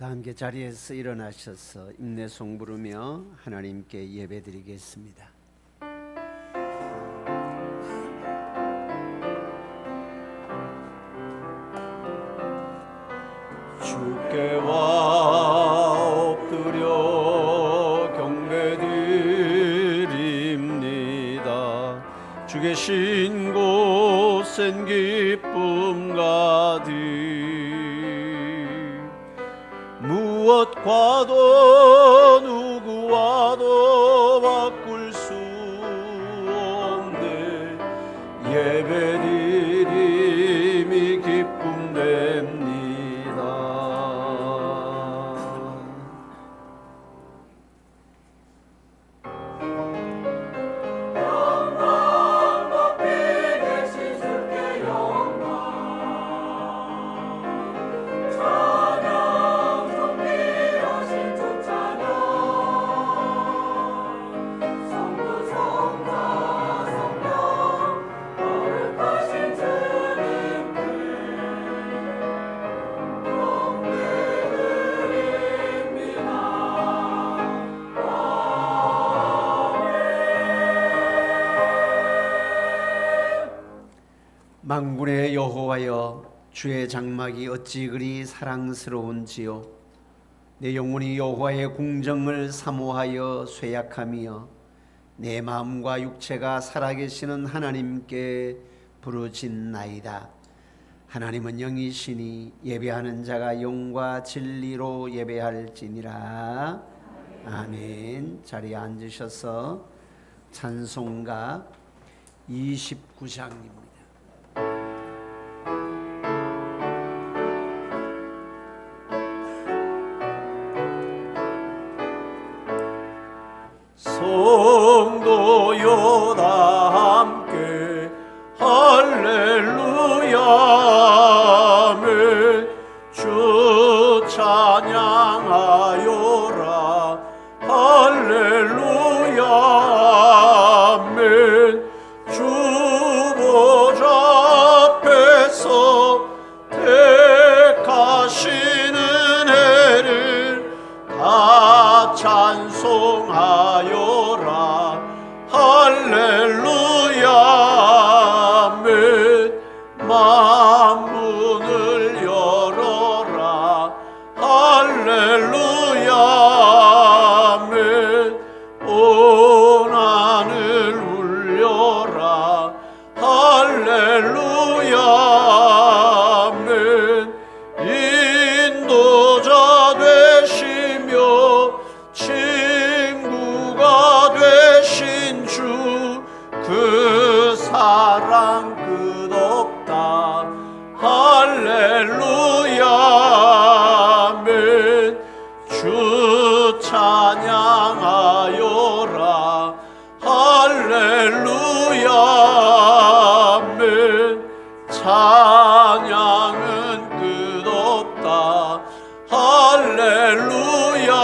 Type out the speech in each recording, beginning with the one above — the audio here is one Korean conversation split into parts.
다 함께 자리에서 일어나셔서 인내송 부르며 하나님께 예배드리겠습니다. 주께와 엎드려 경배드립니다. 주 계신 곳엔 기쁨 가득 무엇과도 누구와도 바꿀 수 없네. 예배드림이 기쁨 됩니다. 만군의 여호와여, 주의 장막이 어찌 그리 사랑스러운지요. 내 영혼이 여호와의 궁정을 사모하여 쇠약하며 내 마음과 육체가 살아계시는 하나님께 부르짖나이다. 하나님은 영이시니 예배하는 자가 영과 진리로 예배할지니라. 아멘. 자리에 앉으셔서 찬송가 29장입니다. 성도여 다 함께 할렐루야 아멘. 주 찬양하여라 할렐루야 아멘. 주 보좌 앞에서 택하시는 애를 다 찬송하여라 할렐루야 아멘. 만문을 열어라 할렐루야 아멘. 온 하늘 울려라 할렐루야 아멘. 인도자 되시며 친구가 되신 주 그 사랑 끝없다 할렐루야 아멘. 주 찬양하여라 할렐루야 아멘. 찬양은 끝없다 할렐루야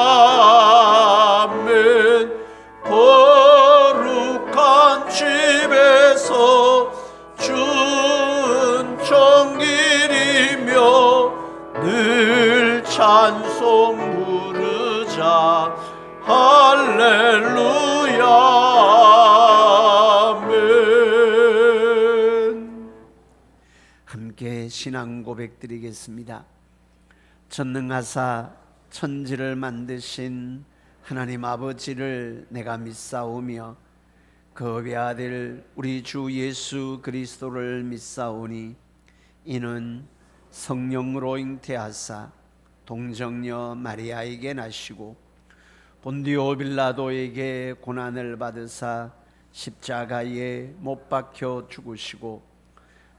아멘. 거룩한 집에서 준천길이며 늘 찬송 부르자 할렐루야 아멘. 함께 신앙 고백 드리겠습니다. 전능하사 천지를 만드신 하나님 아버지를 내가 믿사오며 그 업의 아들 우리 주 예수 그리스도를 믿사오니 이는 성령으로 잉태하사 동정녀 마리아에게 나시고 본디오 빌라도에게 고난을 받으사 십자가에 못 박혀 죽으시고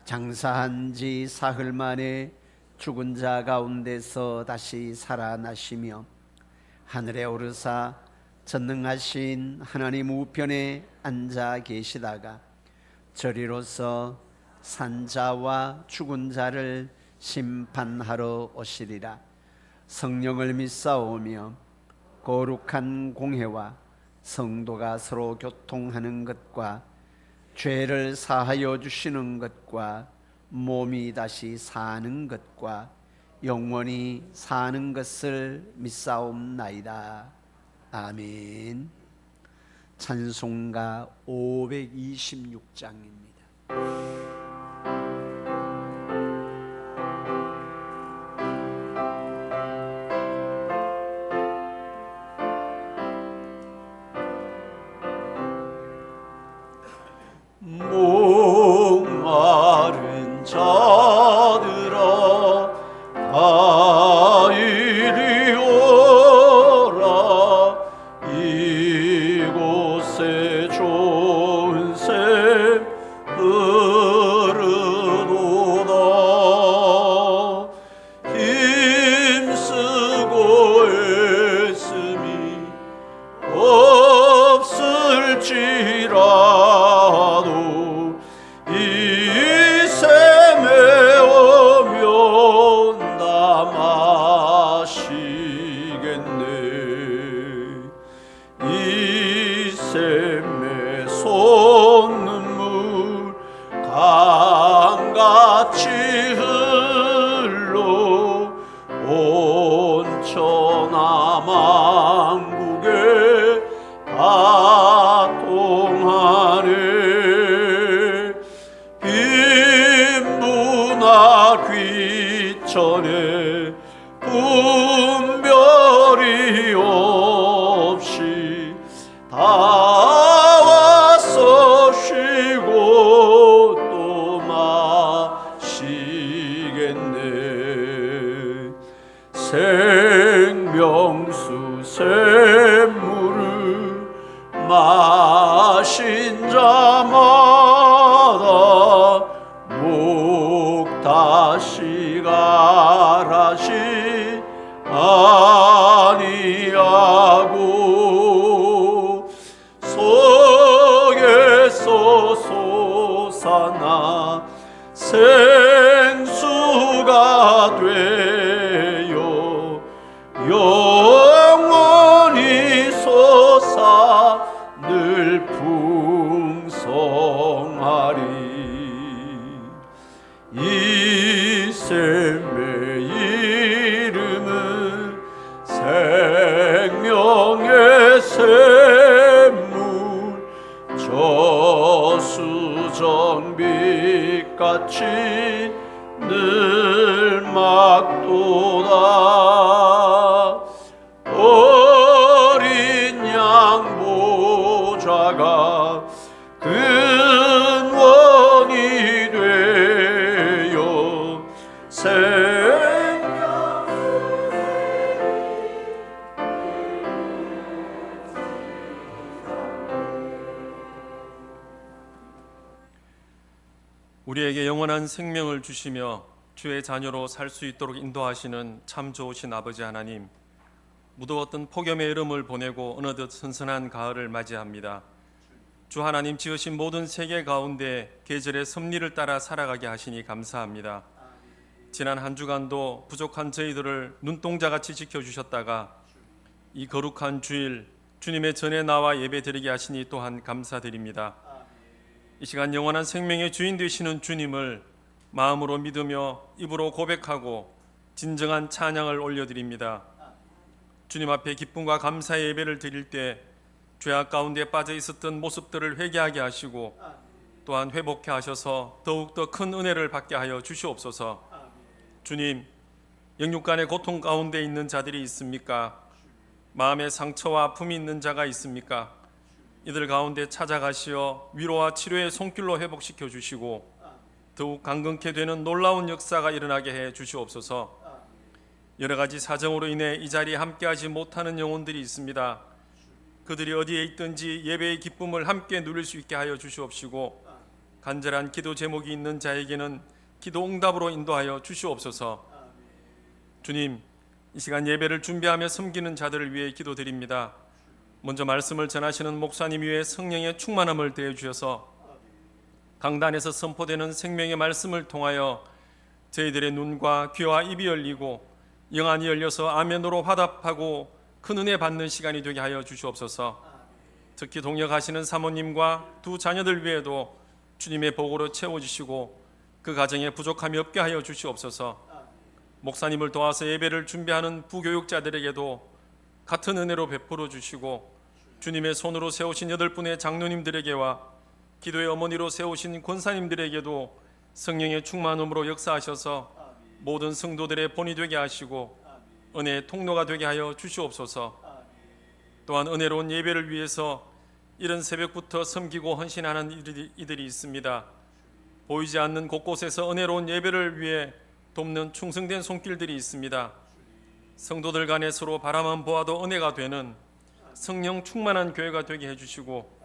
장사한 지 사흘 만에 죽은 자 가운데서 다시 살아나시며 하늘에 오르사 전능하신 하나님 우편에 앉아 계시다가 저리로서 산자와 죽은 자를 심판하러 오시리라. 성령을 믿사오며 거룩한 공회와 성도가 서로 교통하는 것과 죄를 사하여 주시는 것과 몸이 다시 사는 것과 영원히 사는 것을 믿사옵나이다. 아멘. 찬송가 526장입니다. 목마른 자들아 다 이리 오라. 이곳에 좋은 샘 흐르도다. 힘쓰고 애씀이 없을지라도 이 샘에 오면 다 마시겠네. 이 샘에 솟는물 강같이 흘러 온 천하만국에 다 통하네. 빈부나 귀천에 분별이 없이 다 와서 쉬고 또 마시겠네. 생명수 샘물을 마신 자마다 목 다시 가라지 아니하고 속에서 솟아나 생수가 되어 영원히 솟아 늘 풍성하리. 이 샘의 이름은 생명의 샘물, 저수정빛같이 늘 막도다. 어린 양 보좌가 근원이 되어 우리에게 영원한 생명을 주시며 주의 자녀로 살 수 있도록 인도하시는 참 좋으신 아버지 하나님, 무더웠던 폭염의 여름을 보내고 어느덧 선선한 가을을 맞이합니다. 주 하나님 지으신 모든 세계 가운데 계절의 섭리를 따라 살아가게 하시니 감사합니다. 지난 한 주간도 부족한 저희들을 눈동자같이 지켜주셨다가 이 거룩한 주일 주님의 전에 나와 예배드리게 하시니 또한 감사드립니다. 이 시간 영원한 생명의 주인 되시는 주님을 마음으로 믿으며 입으로 고백하고 진정한 찬양을 올려드립니다. 주님 앞에 기쁨과 감사의 예배를 드릴 때 죄악 가운데 빠져 있었던 모습들을 회개하게 하시고 또한 회복해 하셔서 더욱더 큰 은혜를 받게 하여 주시옵소서. 주님, 영육간의 고통 가운데 있는 자들이 있습니까? 마음의 상처와 아픔이 있는 자가 있습니까? 이들 가운데 찾아가시어 위로와 치료의 손길로 회복시켜 주시고 더욱 강건케 되는 놀라운 역사가 일어나게 해 주시옵소서. 여러 가지 사정으로 인해 이 자리에 함께하지 못하는 영혼들이 있습니다. 그들이 어디에 있든지 예배의 기쁨을 함께 누릴 수 있게 하여 주시옵시고 간절한 기도 제목이 있는 자에게는 기도 응답으로 인도하여 주시옵소서. 주님, 이 시간 예배를 준비하며 섬기는 자들을 위해 기도드립니다. 먼저 말씀을 전하시는 목사님 위에 성령의 충만함을 더해 주셔서 강단에서 선포되는 생명의 말씀을 통하여 저희들의 눈과 귀와 입이 열리고 영안이 열려서 아멘으로 화답하고 큰 은혜 받는 시간이 되게 하여 주시옵소서. 특히 동역하시는 사모님과 두 자녀들 위에도 주님의 복으로 채워주시고 그 가정에 부족함이 없게 하여 주시옵소서. 목사님을 도와서 예배를 준비하는 부교육자들에게도 같은 은혜로 베풀어 주시고 주님의 손으로 세우신 8분의 장로님들에게와 기도의 어머니로 세우신 권사님들에게도 성령의 충만함으로 역사하셔서 모든 성도들의 본이 되게 하시고 은혜의 통로가 되게 하여 주시옵소서. 또한 은혜로운 예배를 위해서 이른 새벽부터 섬기고 헌신하는 이들이 있습니다. 보이지 않는 곳곳에서 은혜로운 예배를 위해 돕는 충성된 손길들이 있습니다. 성도들 간에 서로 바라만 보아도 은혜가 되는 성령 충만한 교회가 되게 해주시고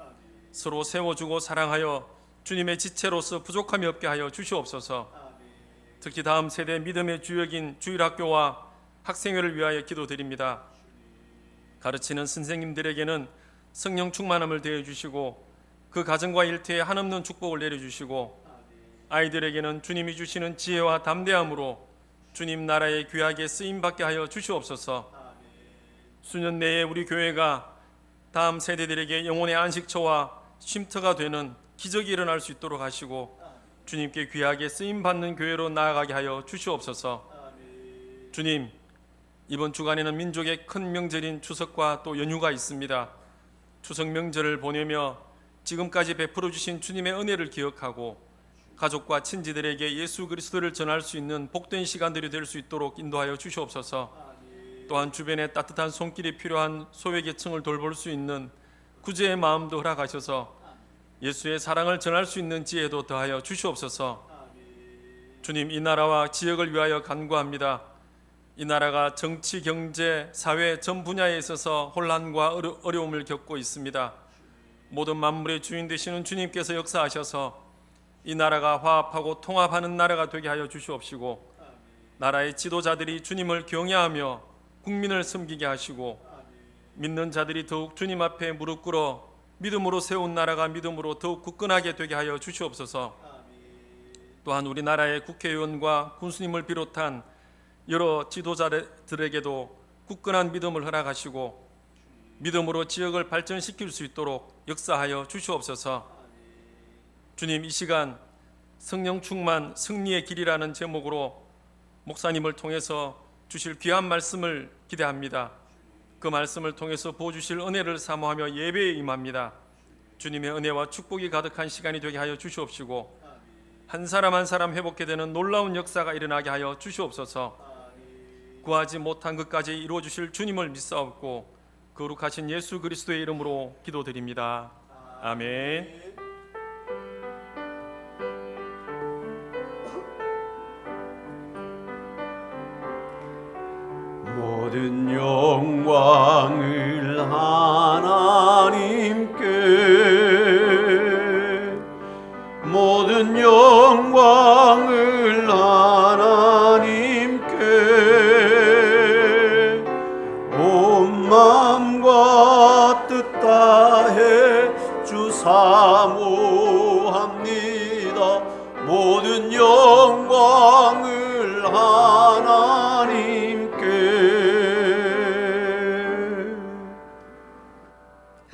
서로 세워주고 사랑하여 주님의 지체로서 부족함이 없게 하여 주시옵소서. 특히 다음 세대 믿음의 주역인 주일학교와 학생회를 위하여 기도드립니다. 가르치는 선생님들에게는 성령 충만함을 더해주시고 그 가정과 일터에 한없는 축복을 내려주시고 아이들에게는 주님이 주시는 지혜와 담대함으로 주님 나라의 귀하게 쓰임받게 하여 주시옵소서. 수년 내에 우리 교회가 다음 세대들에게 영혼의 안식처와 쉼터가 되는 기적이 일어날 수 있도록 하시고 주님께 귀하게 쓰임받는 교회로 나아가게 하여 주시옵소서. 주님, 이번 주간에는 민족의 큰 명절인 추석과 또 연휴가 있습니다. 추석 명절을 보내며 지금까지 베풀어 주신 주님의 은혜를 기억하고 가족과 친지들에게 예수 그리스도를 전할 수 있는 복된 시간들이 될 수 있도록 인도하여 주시옵소서. 또한 주변에 따뜻한 손길이 필요한 소외계층을 돌볼 수 있는 구제의 마음도 허락하셔서 예수의 사랑을 전할 수 있는 지혜도 더하여 주시옵소서. 주님, 이 나라와 지역을 위하여 간구합니다. 이 나라가 정치, 경제, 사회 전 분야에 있어서 혼란과 어려움을 겪고 있습니다. 모든 만물의 주인 되시는 주님께서 역사하셔서 이 나라가 화합하고 통합하는 나라가 되게 하여 주시옵시고 나라의 지도자들이 주님을 경외하며 국민을 섬기게 하시고 믿는 자들이 더욱 주님 앞에 무릎 꿇어 믿음으로 세운 나라가 믿음으로 더욱 굳건하게 되게 하여 주시옵소서. 또한 우리나라의 국회의원과 군수님을 비롯한 여러 지도자들에게도 굳건한 믿음을 허락하시고 믿음으로 지역을 발전시킬 수 있도록 역사하여 주시옵소서. 주님, 이 시간 성령 충만 승리의 길이라는 제목으로 목사님을 통해서 주실 귀한 말씀을 기대합니다. 그 말씀을 통해서 보여주실 은혜를 사모하며 예배에 임합니다. 주님의 은혜와 축복이 가득한 시간이 되게 하여 주시옵시고 한 사람 한 사람 회복게 되는 놀라운 역사가 일어나게 하여 주시옵소서. 구하지 못한 것까지 이루어 주실 주님을 믿사옵고 거룩하신 예수 그리스도의 이름으로 기도드립니다. 아멘. 모든 영광을 하나님께, 모든 영광을 하나님께, 온 마음과 뜻 다해 주 사모합니다. 모든 영광을 하나님께.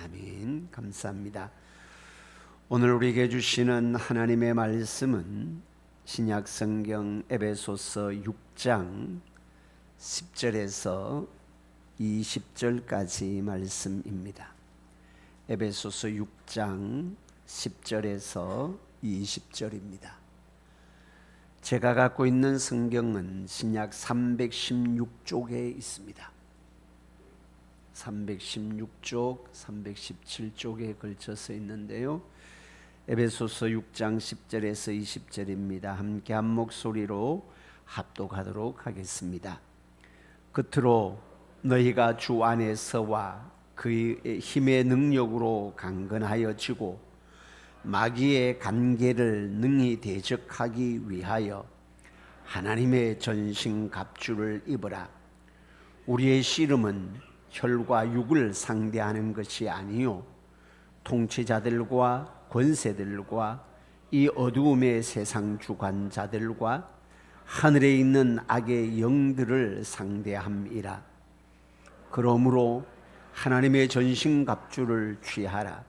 아멘. 감사합니다. 오늘 우리에게 주시는 하나님의 말씀은 신약 성경 에베소서 6장 10절에서 20절까지 말씀입니다. 에베소서 6장 10절에서 20절입니다. 제가 갖고 있는 성경은 신약 316쪽에 있습니다. 316쪽, 317쪽에 걸쳐서 있는데요. 에베소서 6장 10절에서 20절입니다. 함께 한 목소리로 합독하도록 하겠습니다. 끝으로 너희가 주 안에서와 그의 힘의 능력으로 강건하여지고 마귀의 간계를 능히 대적하기 위하여 하나님의 전신갑주를 입으라. 우리의 씨름은 혈과 육을 상대하는 것이 아니요 통치자들과 권세들과 이 어두움의 세상 주관자들과 하늘에 있는 악의 영들을 상대함이라. 그러므로 하나님의 전신갑주를 취하라.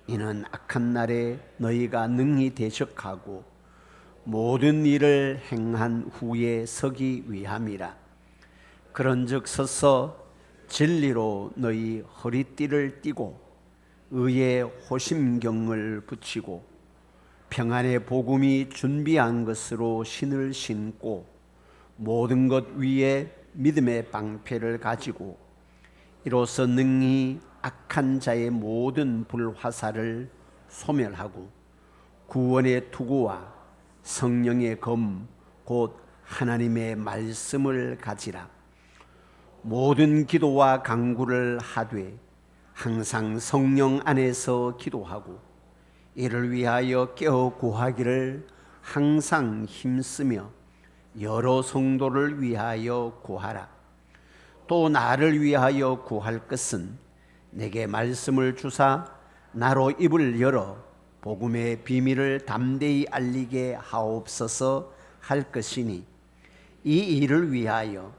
이는 악한 날에 너희가 능히 대적하고 모든 일을 행한 후에 서기 위함이라. 그런즉 서서 진리로 너희 허리띠를 띠고 의의 호심경을 붙이고 평안의 복음이 준비한 것으로 신을 신고 모든 것 위에 믿음의 방패를 가지고 이로써 능히 악한 자의 모든 불화살을 소멸하고 구원의 투구와 성령의 검 곧 하나님의 말씀을 가지라. 모든 기도와 간구를 하되 항상 성령 안에서 기도하고 이를 위하여 깨어 구하기를 항상 힘쓰며 여러 성도를 위하여 구하라. 또 나를 위하여 구할 것은 내게 말씀을 주사 나로 입을 열어 복음의 비밀을 담대히 알리게 하옵소서 할 것이니 이 일을 위하여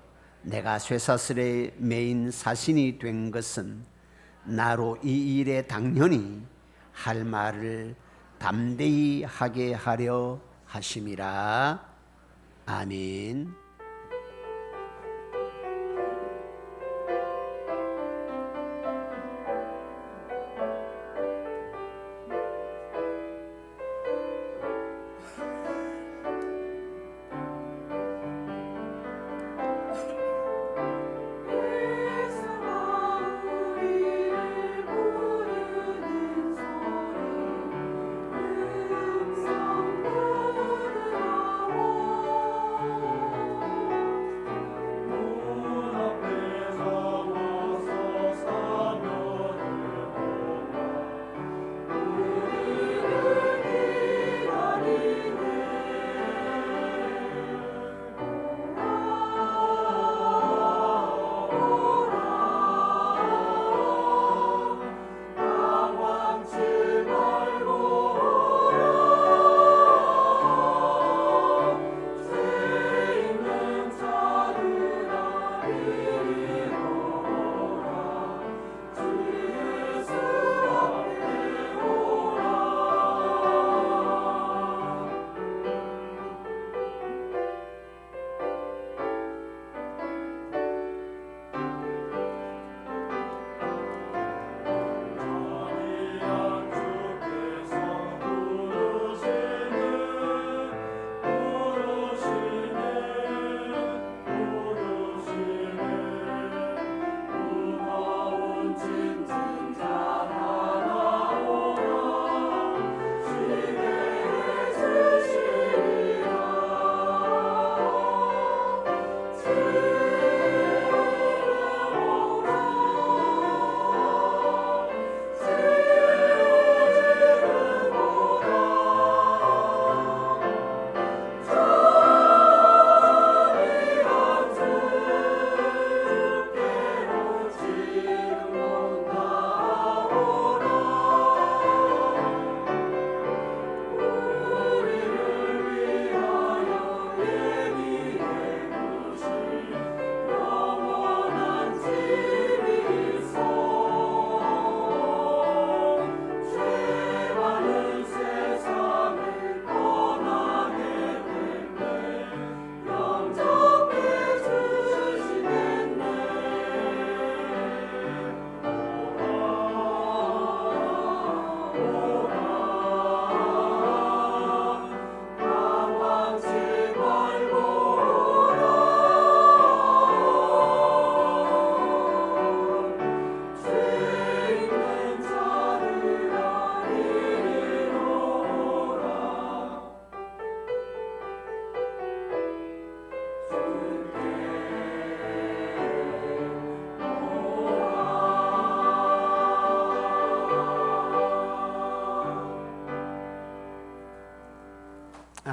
내가 쇠사슬에 매인 사신이 된 것은 나로 이 일에 당연히 할 말을 담대히 하게 하려 하심이라. 아멘.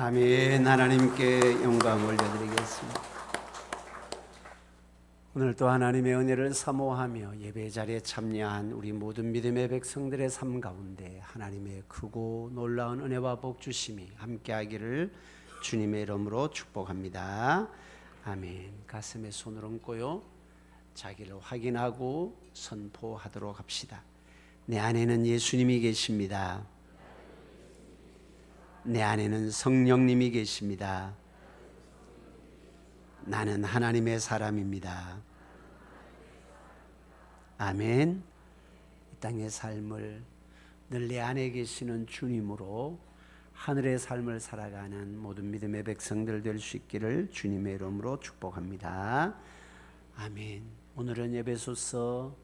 아멘. 하나님께 영광 올려드리겠습니다. 오늘도 하나님의 은혜를 사모하며 예배 자리에 참여한 우리 모든 믿음의 백성들의 삶 가운데 하나님의 크고 놀라운 은혜와 복 주심이 함께하기를 주님의 이름으로 축복합니다. 아멘. 가슴에 손을 얹고요, 자기를 확인하고 선포하도록 합시다. 내 안에는 예수님이 계십니다. 내 안에는 성령님이 계십니다. 나는 하나님의 사람입니다. 아멘. 이 땅의 삶을 늘 내 안에 계시는 주님으로 하늘의 삶을 살아가는 모든 믿음의 백성들 될 수 있기를 주님의 이름으로 축복합니다. 아멘. 오늘은 에베소서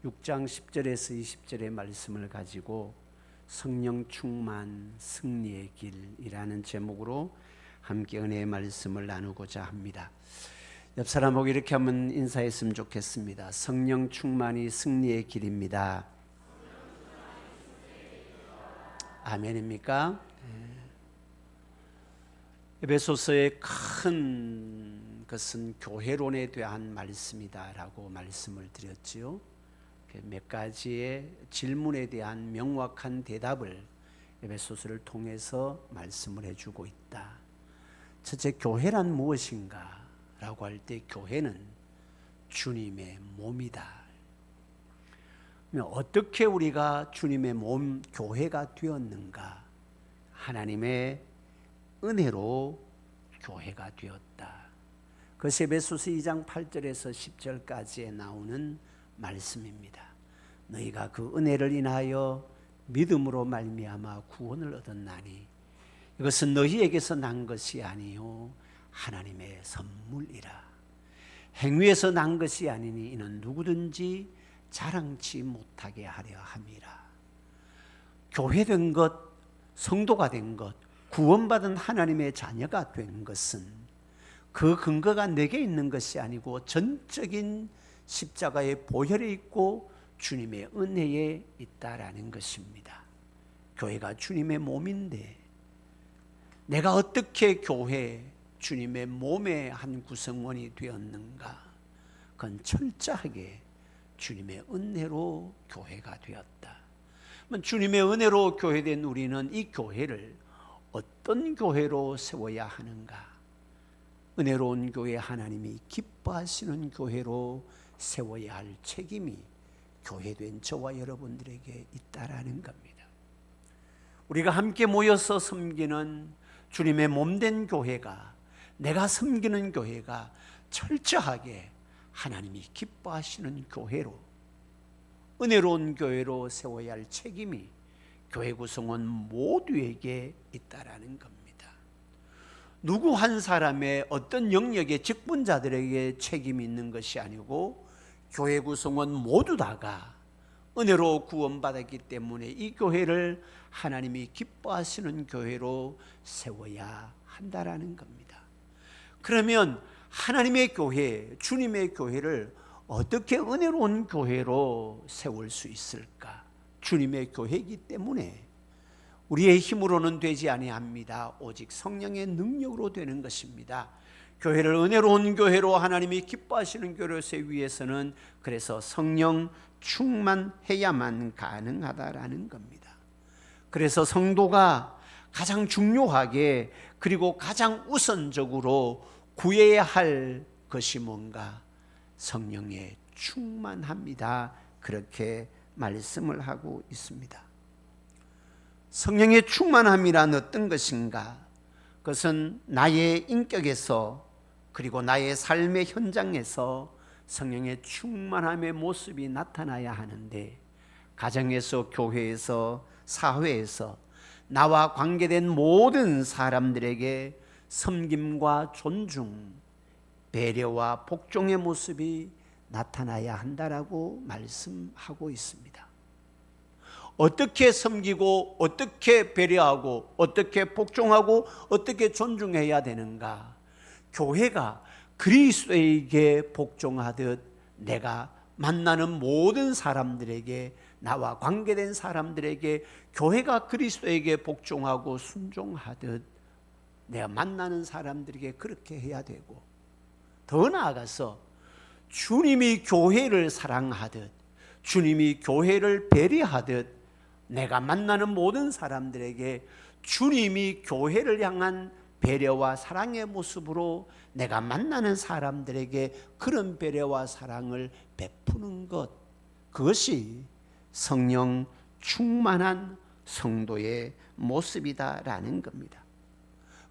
6장 10절에서 20절의 말씀을 가지고 성령 충만 승리의 길이라는 제목으로 함께 은혜의 말씀을 나누고자 합니다. 옆 사람하고 이렇게 한번 인사했으면 좋겠습니다. 성령 충만이 승리의 길입니다. 아멘입니까? 에베소서의 큰 것은 교회론에 대한 말씀이다라고 말씀을 드렸지요. 몇 가지의 질문에 대한 명확한 대답을 에베소서를 통해서 말씀을 해주고 있다. 첫째, 교회란 무엇인가? 라고 할 때 교회는 주님의 몸이다. 어떻게 우리가 주님의 몸 교회가 되었는가? 하나님의 은혜로 교회가 되었다. 그것이 에베소서 2장 8절에서 10절까지에 나오는 말씀입니다. 너희가 그 은혜를 인하여 믿음으로 말미암아 구원을 얻었나니 이것은 너희에게서 난 것이 아니요 하나님의 선물이라. 행위에서 난 것이 아니니 이는 누구든지 자랑치 못하게 하려 함이라. 교회된 것, 성도가 된 것, 구원받은 하나님의 자녀가 된 것은 그 근거가 내게 있는 것이 아니고 전적인 십자가의 보혈에 있고 주님의 은혜에 있다라는 것입니다. 교회가 주님의 몸인데 내가 어떻게 교회, 주님의 몸의 한 구성원이 되었는가? 그건 철저하게 주님의 은혜로 교회가 되었다. 주님의 은혜로 교회된 우리는 이 교회를 어떤 교회로 세워야 하는가? 은혜로운 교회, 하나님이 기뻐하시는 교회로 세워야 할 책임이 교회된 저와 여러분들에게 있다라는 겁니다. 우리가 함께 모여서 섬기는 주님의 몸된 교회가, 내가 섬기는 교회가 철저하게 하나님이 기뻐하시는 교회로, 은혜로운 교회로 세워야 할 책임이 교회 구성원 모두에게 있다라는 겁니다. 누구 한 사람의 어떤 영역의 직분자들에게 책임이 있는 것이 아니고 교회 구성원 모두 다가 은혜로 구원받았기 때문에 이 교회를 하나님이 기뻐하시는 교회로 세워야 한다라는 겁니다. 그러면 하나님의 교회, 주님의 교회를 어떻게 은혜로운 교회로 세울 수 있을까? 주님의 교회이기 때문에 우리의 힘으로는 되지 아니합니다. 오직 성령의 능력으로 되는 것입니다. 교회를 은혜로운 교회로, 하나님이 기뻐하시는 교회로 세우기 위해서는 그래서 성령 충만해야만 가능하다라는 겁니다. 그래서 성도가 가장 중요하게 그리고 가장 우선적으로 구해야 할 것이 뭔가? 성령의 충만합니다. 그렇게 말씀을 하고 있습니다. 성령의 충만함이란 어떤 것인가? 그것은 나의 인격에서 그리고 나의 삶의 현장에서 성령의 충만함의 모습이 나타나야 하는데, 가정에서, 교회에서, 사회에서 나와 관계된 모든 사람들에게 섬김과 존중, 배려와 복종의 모습이 나타나야 한다라고 말씀하고 있습니다. 어떻게 섬기고 어떻게 배려하고 어떻게 복종하고 어떻게 존중해야 되는가? 교회가 그리스도에게 복종하듯 내가 만나는 모든 사람들에게, 나와 관계된 사람들에게 교회가 그리스도에게 복종하고 순종하듯 내가 만나는 사람들에게 그렇게 해야 되고, 더 나아가서 주님이 교회를 사랑하듯, 주님이 교회를 배려하듯 내가 만나는 모든 사람들에게 주님이 교회를 향한 배려와 사랑의 모습으로 내가 만나는 사람들에게 그런 배려와 사랑을 베푸는 것, 그것이 성령 충만한 성도의 모습이다라는 겁니다.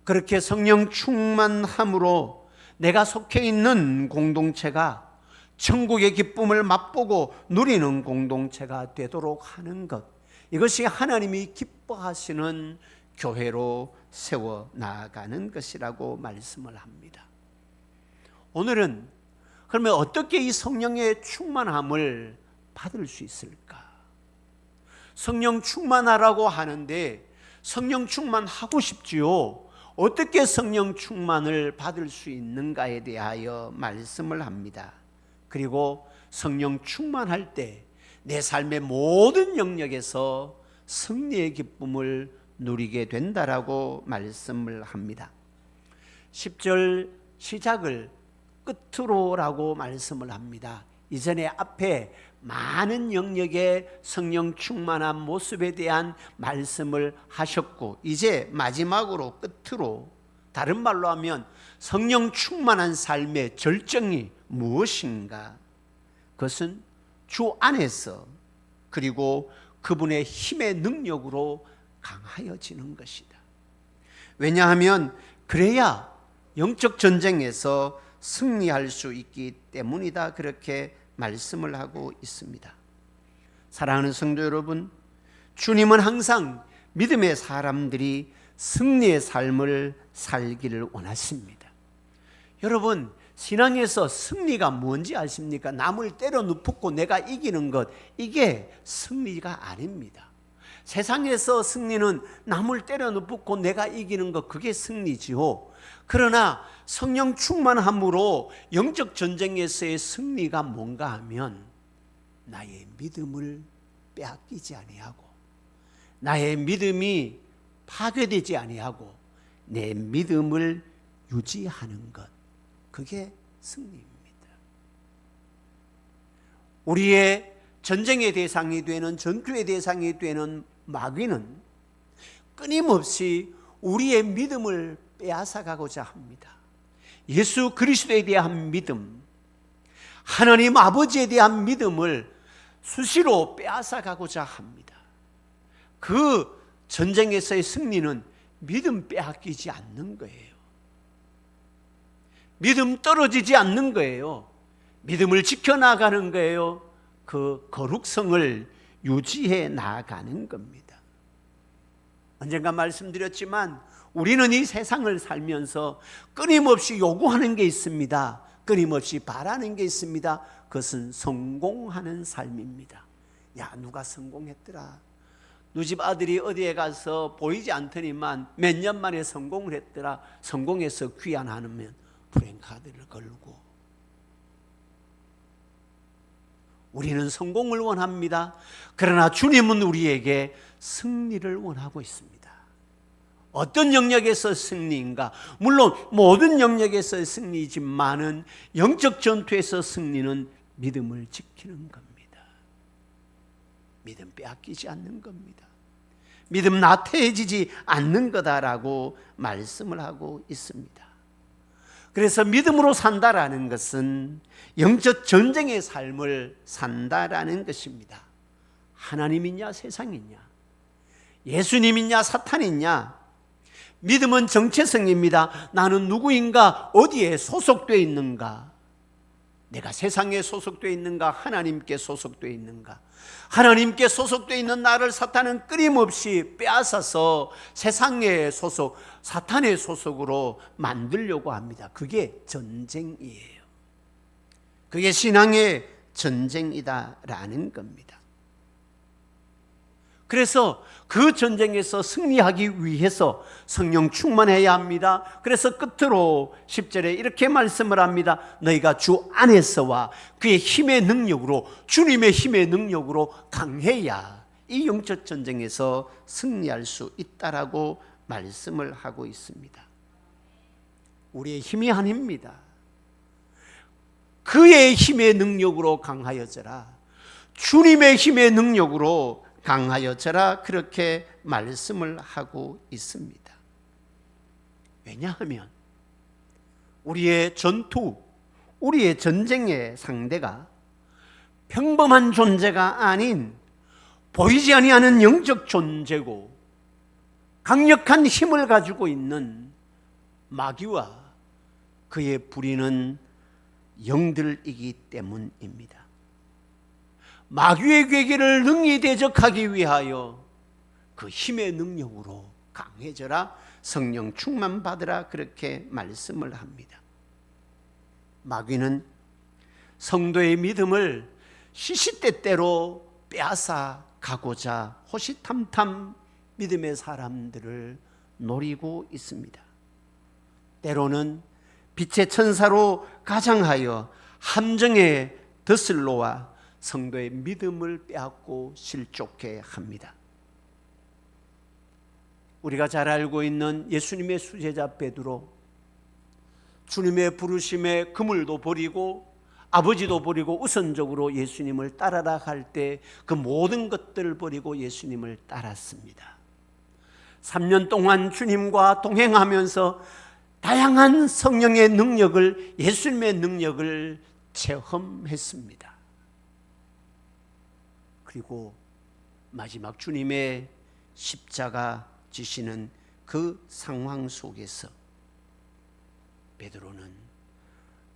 그렇게 성령 충만함으로 내가 속해 있는 공동체가 천국의 기쁨을 맛보고 누리는 공동체가 되도록 하는 것, 이것이 하나님이 기뻐하시는 교회로 세워 나아가는 것이라고 말씀을 합니다. 오늘은 그러면 어떻게 이 성령의 충만함을 받을 수 있을까? 성령 충만하라고 하는데 성령 충만하고 싶지요. 어떻게 성령 충만을 받을 수 있는가에 대하여 말씀을 합니다. 그리고 성령 충만할 때 내 삶의 모든 영역에서 승리의 기쁨을 누리게 된다라고 말씀을 합니다. 10절 시작을 끝으로라고 말씀을 합니다. 이전에 앞에 많은 영역의 성령 충만한 모습에 대한 말씀을 하셨고, 이제 마지막으로 끝으로, 다른 말로 하면 성령 충만한 삶의 절정이 무엇인가? 그것은 주 안에서 그리고 그분의 힘의 능력으로 강하여지는 것이다. 왜냐하면 그래야 영적 전쟁에서 승리할 수 있기 때문이다, 그렇게 말씀을 하고 있습니다. 사랑하는 성도 여러분, 주님은 항상 믿음의 사람들이 승리의 삶을 살기를 원하십니다. 여러분, 신앙에서 승리가 뭔지 아십니까? 남을 때려 눕고 내가 이기는 것, 이게 승리가 아닙니다. 세상에서 승리는 남을 때려 눕고 내가 이기는 것, 그게 승리지요. 그러나 성령 충만함으로 영적 전쟁에서의 승리가 뭔가 하면 나의 믿음을 빼앗기지 아니하고, 나의 믿음이 파괴되지 아니하고 내 믿음을 유지하는 것, 그게 승리입니다. 우리의 전쟁의 대상이 되는, 전투의 대상이 되는 마귀는 끊임없이 우리의 믿음을 빼앗아가고자 합니다. 예수 그리스도에 대한 믿음, 하나님 아버지에 대한 믿음을 수시로 빼앗아가고자 합니다. 그 전쟁에서의 승리는 믿음 빼앗기지 않는 거예요. 믿음 떨어지지 않는 거예요. 믿음을 지켜나가는 거예요. 그 거룩성을 유지해 나가는 겁니다. 언젠가 말씀드렸지만 우리는 이 세상을 살면서 끊임없이 요구하는 게 있습니다. 끊임없이 바라는 게 있습니다. 그것은 성공하는 삶입니다. 야, 누가 성공했더라. 누 집 아들이 어디에 가서 보이지 않더니만 몇 년 만에 성공을 했더라. 성공해서 귀환하면 프랭카드를 걸고. 우리는 성공을 원합니다. 그러나 주님은 우리에게 승리를 원하고 있습니다. 어떤 영역에서 승리인가? 물론 모든 영역에서 승리지만은 영적 전투에서 승리는 믿음을 지키는 겁니다. 믿음 빼앗기지 않는 겁니다. 믿음 나태해지지 않는 거다라고 말씀을 하고 있습니다. 그래서 믿음으로 산다라는 것은 영적 전쟁의 삶을 산다라는 것입니다. 하나님이냐 세상이냐, 예수님이냐 사탄이냐, 믿음은 정체성입니다. 나는 누구인가, 어디에 소속되어 있는가, 내가 세상에 소속되어 있는가, 하나님께 소속되어 있는가. 하나님께 소속되어 있는 나를 사탄은 끊임없이 빼앗아서 세상의 소속, 사탄의 소속으로 만들려고 합니다. 그게 전쟁이에요. 그게 신앙의 전쟁이다라는 겁니다. 그래서 그 전쟁에서 승리하기 위해서 성령 충만해야 합니다. 그래서 끝으로 10절에 이렇게 말씀을 합니다. 너희가 주 안에서와 그의 힘의 능력으로, 주님의 힘의 능력으로 강해야 이 영적 전쟁에서 승리할 수 있다라고 말씀을 하고 있습니다. 우리의 힘이 아닙니다. 그의 힘의 능력으로 강하여져라. 주님의 힘의 능력으로 강하여져라, 그렇게 말씀을 하고 있습니다. 왜냐하면 우리의 전투, 우리의 전쟁의 상대가 평범한 존재가 아닌 보이지 아니하는 영적 존재고 강력한 힘을 가지고 있는 마귀와 그의 부리는 영들이기 때문입니다. 마귀의 괴계를 능히 대적하기 위하여 그 힘의 능력으로 강해져라, 성령 충만 받으라, 그렇게 말씀을 합니다. 마귀는 성도의 믿음을 시시때때로 빼앗아 가고자 호시탐탐 믿음의 사람들을 노리고 있습니다. 때로는 빛의 천사로 가장하여 함정의 드슬로와 성도의 믿음을 빼앗고 실족해 합니다. 우리가 잘 알고 있는 예수님의 수제자 베드로, 주님의 부르심에 그물도 버리고 아버지도 버리고 우선적으로 예수님을 따라라 할 때 그 모든 것들을 버리고 예수님을 따랐습니다. 3년 동안 주님과 동행하면서 다양한 성령의 능력을, 예수님의 능력을 체험했습니다. 그리고 마지막 주님의 십자가 지시는 그 상황 속에서 베드로는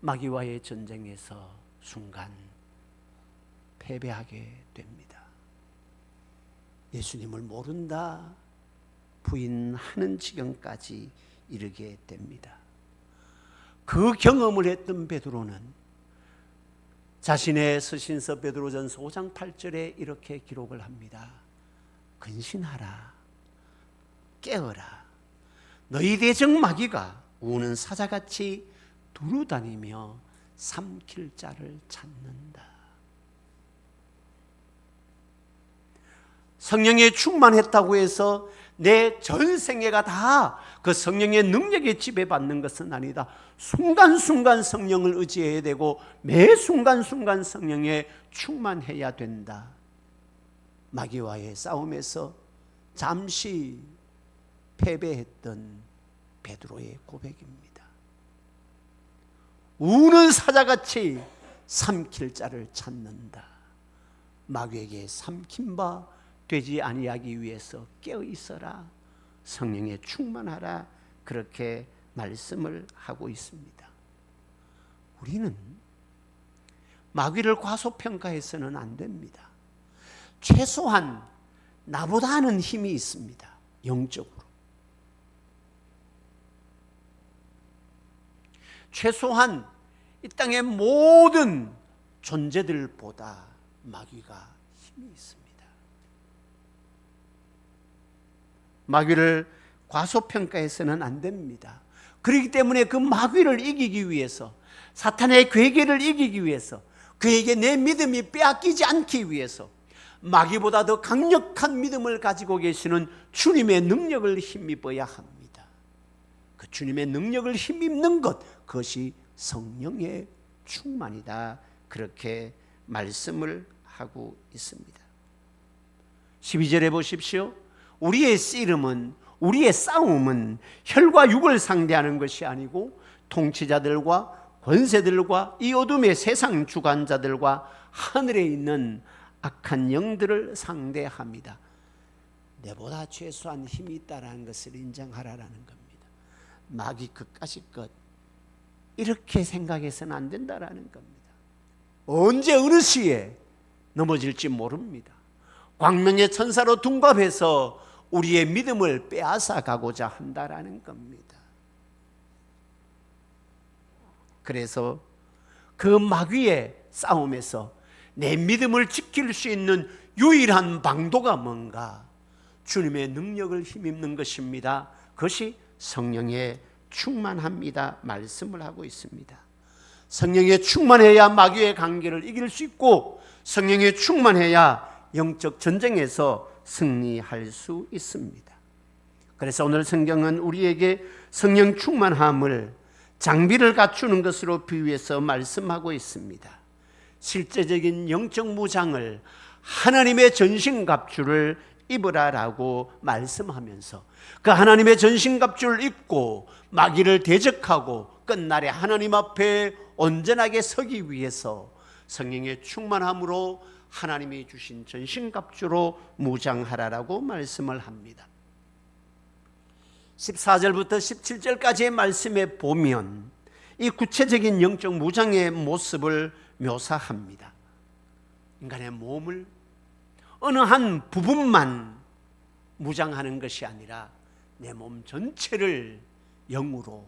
마귀와의 전쟁에서 순간 패배하게 됩니다. 예수님을 모른다 부인하는 지경까지 이르게 됩니다. 그 경험을 했던 베드로는 자신의 서신서 베드로전서 5장 8절에 이렇게 기록을 합니다. 근신하라, 깨어라. 너희 대적 마귀가 우는 사자같이 두루다니며 삼킬 자를 찾는다. 성령에 충만했다고 해서 내 전생애가 다 그 성령의 능력에 지배받는 것은 아니다. 순간순간 성령을 의지해야 되고 매 순간순간 성령에 충만해야 된다. 마귀와의 싸움에서 잠시 패배했던 베드로의 고백입니다. 우는 사자같이 삼킬 자를 찾는다. 마귀에게 삼킨 바 되지 아니하기 위해서 깨어 있어라, 성령에 충만하라, 그렇게 말씀을 하고 있습니다. 우리는 마귀를 과소평가해서는 안 됩니다. 최소한 나보다 하는 힘이 있습니다. 영적으로. 최소한 이 땅의 모든 존재들보다 마귀가 힘이 있습니다. 마귀를 과소평가해서는 안 됩니다. 그렇기 때문에 그 마귀를 이기기 위해서, 사탄의 괴계를 이기기 위해서, 그에게 내 믿음이 빼앗기지 않기 위해서 마귀보다 더 강력한 믿음을 가지고 계시는 주님의 능력을 힘입어야 합니다. 그 주님의 능력을 힘입는 것, 그것이 성령의 충만이다, 그렇게 말씀을 하고 있습니다. 12절에 보십시오. 우리의 씨름은, 우리의 싸움은 혈과 육을 상대하는 것이 아니고 통치자들과 권세들과 이 어둠의 세상 주관자들과 하늘에 있는 악한 영들을 상대합니다. 내보다 최소한 힘이 있다라는 것을 인정하라라는 겁니다. 마귀 그까짓 이렇게 생각해서는 안 된다라는 겁니다. 언제 어느 시에 넘어질지 모릅니다. 광명의 천사로 둔갑해서 우리의 믿음을 빼앗아 가고자 한다라는 겁니다. 그래서 그 마귀의 싸움에서 내 믿음을 지킬 수 있는 유일한 방도가 뭔가? 주님의 능력을 힘입는 것입니다. 그것이 성령에 충만합니다, 말씀을 하고 있습니다. 성령에 충만해야 마귀의 관계를 이길 수 있고, 성령에 충만해야 영적 전쟁에서 승리할 수 있습니다. 그래서 오늘 성경은 우리에게 성령 충만함을 장비를 갖추는 것으로 비유해서 말씀하고 있습니다. 실제적인 영적 무장을, 하나님의 전신갑주를 입으라라고 말씀하면서 그 하나님의 전신갑주를 입고 마귀를 대적하고 끝날에 하나님 앞에 온전하게 서기 위해서 성령의 충만함으로 하나님이 주신 전신갑주로 무장하라라고 말씀을 합니다. 14절부터 17절까지의 말씀에 보면 이 구체적인 영적 무장의 모습을 묘사합니다. 인간의 몸을 어느 한 부분만 무장하는 것이 아니라 내 몸 전체를 영으로,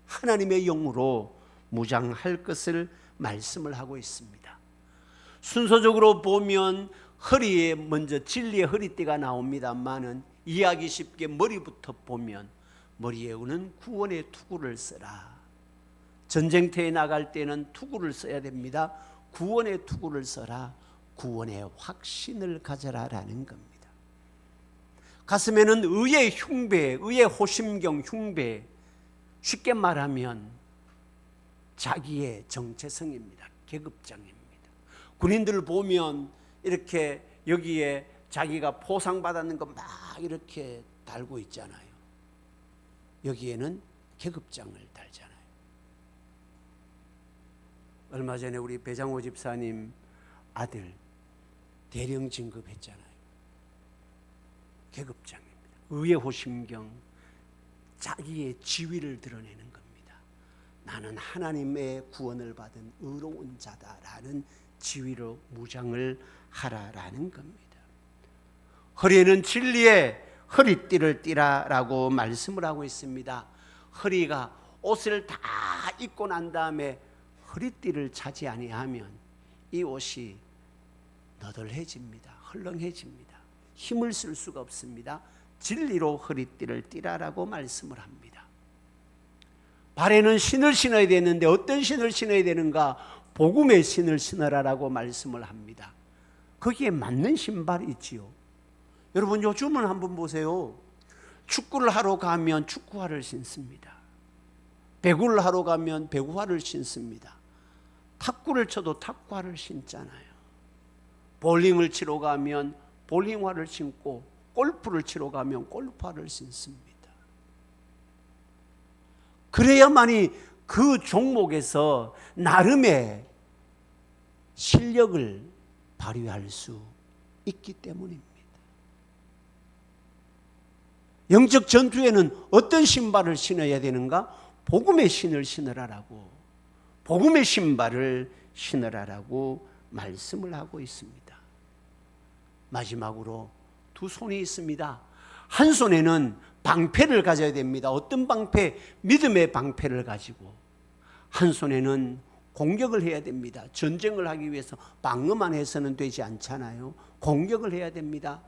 하나님의 영으로 무장할 것을 말씀을 하고 있습니다. 순서적으로 보면 허리에 먼저 진리의 허리띠가 나옵니다만은 이해하기 쉽게 머리부터 보면 머리에는 구원의 투구를 써라. 전쟁터에 나갈 때는 투구를 써야 됩니다. 구원의 투구를 써라. 구원의 확신을 가져라라는 겁니다. 가슴에는 의의 흉배, 의의 호심경 흉배, 쉽게 말하면 자기의 정체성입니다. 계급장입니다. 군인들을 보면 이렇게 여기에 자기가 포상받았는 거 막 이렇게 달고 있잖아요. 여기에는 계급장을 달잖아요. 얼마 전에 우리 배장호 집사님 아들 대령 진급했잖아요. 계급장입니다. 의의 호심경, 자기의 지위를 드러내는 겁니다. 나는 하나님의 구원을 받은 의로운 자다라는 지위로 무장을 하라라는 겁니다. 허리에는 진리의 허리띠를 띠라라고 말씀을 하고 있습니다. 허리가 옷을 다 입고 난 다음에 허리띠를 차지 아니하면 이 옷이 너덜해집니다. 헐렁해집니다. 힘을 쓸 수가 없습니다. 진리로 허리띠를 띠라라고 말씀을 합니다. 발에는 신을 신어야 되는데 어떤 신을 신어야 되는가? 복음의 신을 신으라라고 말씀을 합니다. 거기에 맞는 신발이 있지요. 여러분 요즘은 한번 보세요. 축구를 하러 가면 축구화를 신습니다. 배구를 하러 가면 배구화를 신습니다. 탁구를 쳐도 탁구화를 신잖아요. 볼링을 치러 가면 볼링화를 신고 골프를 치러 가면 골프화를 신습니다. 그래야만이 그 종목에서 나름의 실력을 발휘할 수 있기 때문입니다. 영적 전투에는 어떤 신발을 신어야 되는가? 복음의 신을 신으라라고, 복음의 신발을 신으라라고 말씀을 하고 있습니다. 마지막으로 두 손이 있습니다. 한 손에는 방패를 가져야 됩니다. 어떤 방패? 믿음의 방패를 가지고, 한 손에는 공격을 해야 됩니다. 전쟁을 하기 위해서 방어만 해서는 되지 않잖아요. 공격을 해야 됩니다.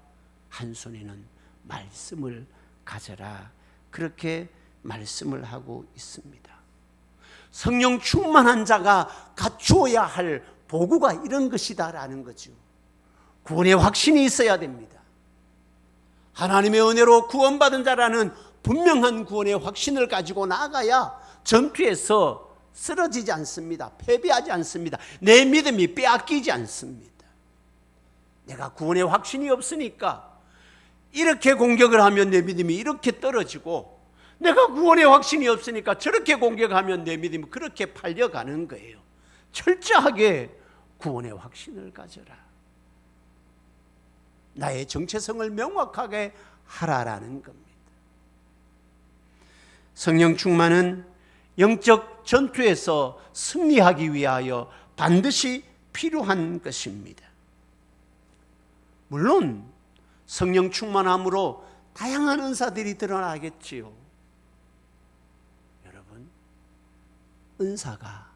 한 손에는 말씀을 가져라. 그렇게 말씀을 하고 있습니다. 성령 충만한 자가 갖추어야 할 보구가 이런 것이다라는 거죠. 구원의 확신이 있어야 됩니다. 하나님의 은혜로 구원받은 자라는 분명한 구원의 확신을 가지고 나아가야 전투에서 쓰러지지 않습니다. 패배하지 않습니다. 내 믿음이 빼앗기지 않습니다. 내가 구원의 확신이 없으니까 이렇게 공격을 하면 내 믿음이 이렇게 떨어지고, 내가 구원의 확신이 없으니까 저렇게 공격하면 내 믿음이 그렇게 팔려가는 거예요. 철저하게 구원의 확신을 가져라. 나의 정체성을 명확하게 하라라는 겁니다. 성령 충만은 영적 전투에서 승리하기 위하여 반드시 필요한 것입니다. 물론 성령 충만함으로 다양한 은사들이 드러나겠지요. 여러분, 은사가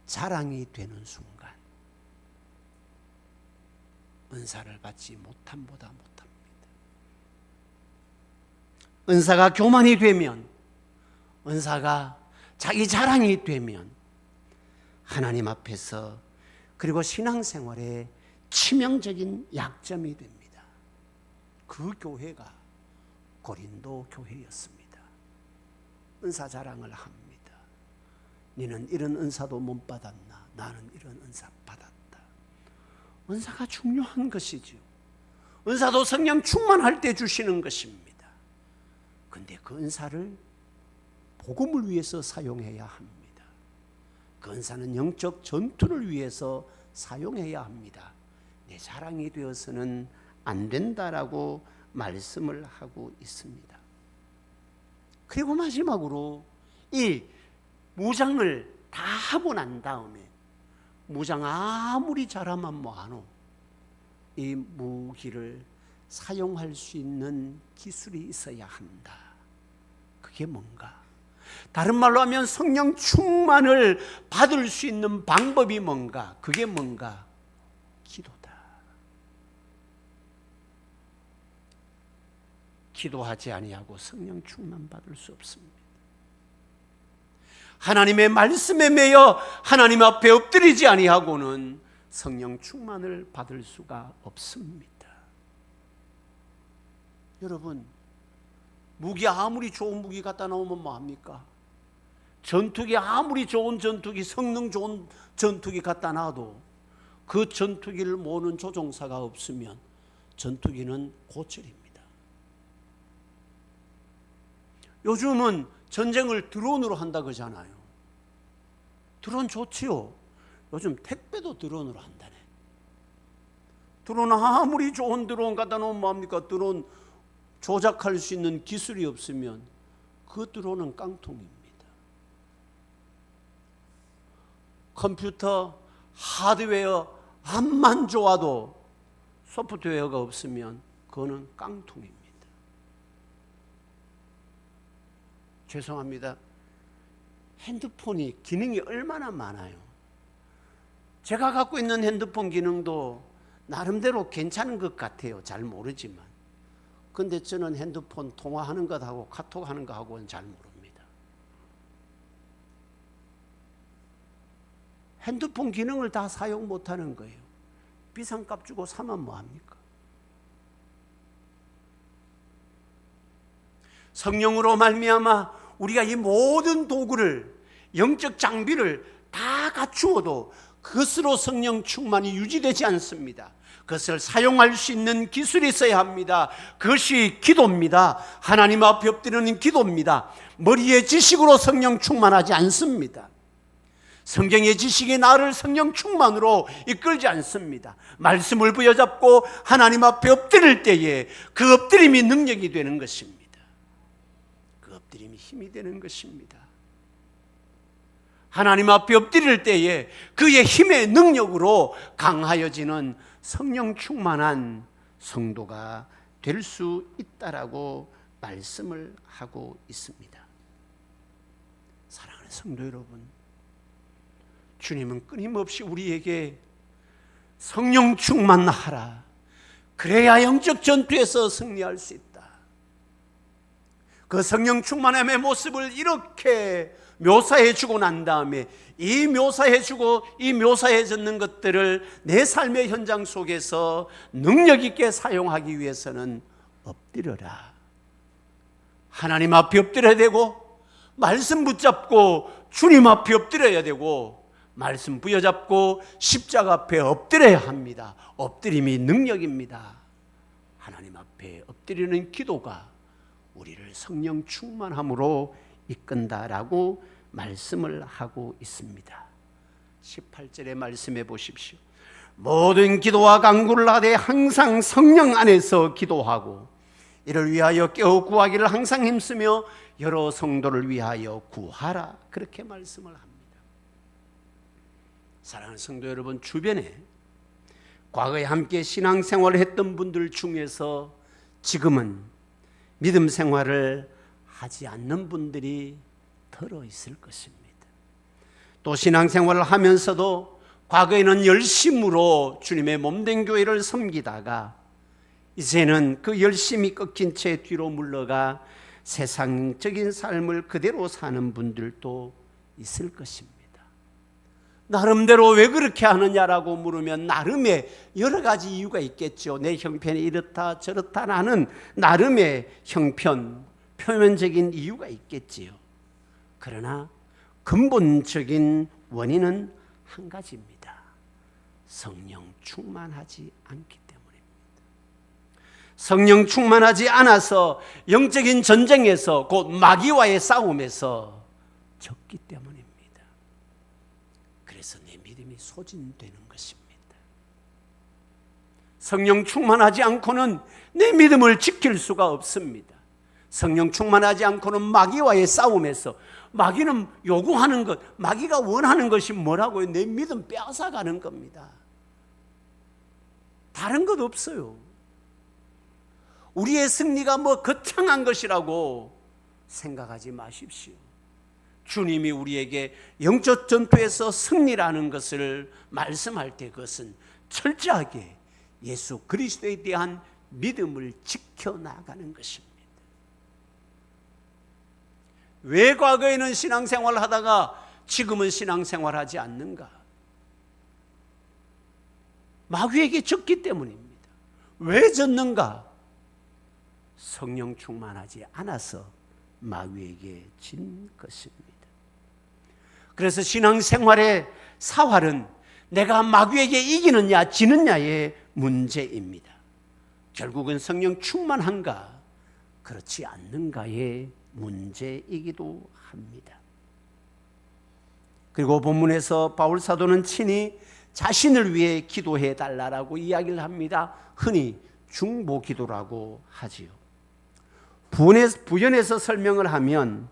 자랑이 되는 순간 은사를 받지 못함보다 못합니다. 은사가 교만이 되면, 은사가 자기 자랑이 되면 하나님 앞에서, 그리고 신앙생활에 치명적인 약점이 됩니다. 그 교회가 고린도 교회였습니다. 은사 자랑을 합니다. 너는 이런 은사도 못 받았나? 나는 이런 은사 받았다. 은사가 중요한 것이죠. 은사도 성령 충만할 때 주시는 것입니다. 그런데 그 은사를 복음을 위해서 사용해야 합니다. 그 은사는 영적 전투를 위해서 사용해야 합니다. 내 자랑이 되어서는 안 된다라고 말씀을 하고 있습니다. 그리고 마지막으로 이 무장을 다 하고 난 다음에 무장 아무리 잘하면 뭐하노? 이 무기를 사용할 수 있는 기술이 있어야 한다. 그게 뭔가? 다른 말로 하면 성령 충만을 받을 수 있는 방법이 뭔가? 그게 뭔가? 기도다. 기도하지 아니하고 성령 충만 받을 수 없습니다. 하나님의 말씀에 매여 하나님 앞에 엎드리지 아니하고는 성령 충만을 받을 수가 없습니다. 여러분, 무기 아무리 좋은 무기 갖다 놓으면 뭐합니까? 전투기 아무리 좋은 전투기, 성능 좋은 전투기 갖다 놔도 그 전투기를 모으는 조종사가 없으면 전투기는 고철입니다. 요즘은 전쟁을 드론으로 한다 그러잖아요. 드론 좋지요. 요즘 택배도 드론으로 한다네. 드론 아무리 좋은 드론 갖다 놓으면 뭐합니까? 드론 조작할 수 있는 기술이 없으면 그 드론은 깡통입니다. 컴퓨터 하드웨어 암만 좋아도 소프트웨어가 없으면 그거는 깡통입니다. 죄송합니다. 핸드폰이 기능이 얼마나 많아요. 제가 갖고 있는 핸드폰 기능도 나름대로 괜찮은 것 같아요. 잘 모르지만. 근데 저는 핸드폰 통화하는 것하고 카톡하는 것하고는 잘 모릅니다. 핸드폰 기능을 다 사용 못하는 거예요. 비싼 값 주고 사면 뭐합니까? 성령으로 말미암아 우리가 이 모든 도구를, 영적 장비를 다 갖추어도 그것으로 성령 충만이 유지되지 않습니다. 그것을 사용할 수 있는 기술이 있어야 합니다. 그것이 기도입니다. 하나님 앞에 엎드리는 기도입니다. 머리의 지식으로 성령 충만하지 않습니다. 성경의 지식이 나를 성령 충만으로 이끌지 않습니다. 말씀을 부여잡고 하나님 앞에 엎드릴 때에 그 엎드림이 능력이 되는 것입니다. 그 엎드림이 힘이 되는 것입니다. 하나님 앞에 엎드릴 때에 그의 힘의 능력으로 강하여지는 성령 충만한 성도가 될 수 있다라고 말씀을 하고 있습니다. 사랑하는 성도 여러분, 주님은 끊임없이 우리에게 성령 충만하라. 그래야 영적 전투에서 승리할 수 있다. 그 성령 충만함의 모습을 이렇게 묘사해 주고 난 다음에 이 묘사해 주고 이 묘사해 줬는 것들을 내 삶의 현장 속에서 능력 있게 사용하기 위해서는 엎드려라. 하나님 앞에 엎드려야 되고 말씀 붙잡고 주님 앞에 엎드려야 되고 말씀 부여잡고 십자가 앞에 엎드려야 합니다. 엎드림이 능력입니다. 하나님 앞에 엎드리는 기도가 우리를 성령 충만함으로 이끈다라고 말씀을 하고 있습니다. 18절의 말씀해 보십시오. 모든 기도와 간구를 하되 항상 성령 안에서 기도하고 이를 위하여 깨어 구하기를 항상 힘쓰며 여러 성도를 위하여 구하라. 그렇게 말씀을 합니다. 사랑하는 성도 여러분, 주변에 과거에 함께 신앙생활을 했던 분들 중에서 지금은 믿음 생활을 하지 않는 분들이 들어 있을 것입니다. 또 신앙생활을 하면서도 과거에는 열심으로 주님의 몸된 교회를 섬기다가 이제는 그 열심이 꺾인 채 뒤로 물러가 세상적인 삶을 그대로 사는 분들도 있을 것입니다. 나름대로 왜 그렇게 하느냐라고 물으면 나름의 여러 가지 이유가 있겠죠. 내 형편이 이렇다 저렇다 하는 나름의 형편, 표면적인 이유가 있겠지요. 그러나 근본적인 원인은 한 가지입니다. 성령 충만하지 않기 때문입니다. 성령 충만하지 않아서 영적인 전쟁에서 곧 마귀와의 싸움에서 졌기 때문입니다. 그래서 내 믿음이 소진되는 것입니다. 성령 충만하지 않고는 내 믿음을 지킬 수가 없습니다. 성령 충만하지 않고는 마귀와의 싸움에서, 마귀는 요구하는 것, 마귀가 원하는 것이 뭐라고요? 내 믿음 빼앗아가는 겁니다. 다른 것 없어요. 우리의 승리가 뭐 거창한 것이라고 생각하지 마십시오. 주님이 우리에게 영적 전투에서 승리라는 것을 말씀할 때 그것은 철저하게 예수 그리스도에 대한 믿음을 지켜나가는 것입니다. 왜 과거에는 신앙생활을 하다가 지금은 신앙생활하지 않는가? 마귀에게 졌기 때문입니다. 왜 졌는가? 성령 충만하지 않아서 마귀에게 진 것입니다. 그래서 신앙생활의 사활은 내가 마귀에게 이기느냐 지느냐의 문제입니다. 결국은 성령 충만한가 그렇지 않는가의 문제이기도 합니다. 그리고 본문에서 바울 사도는 친히 자신을 위해 기도해 달라고 이야기를 합니다. 흔히 중보 기도라고 하지요. 부연해서 설명을 하면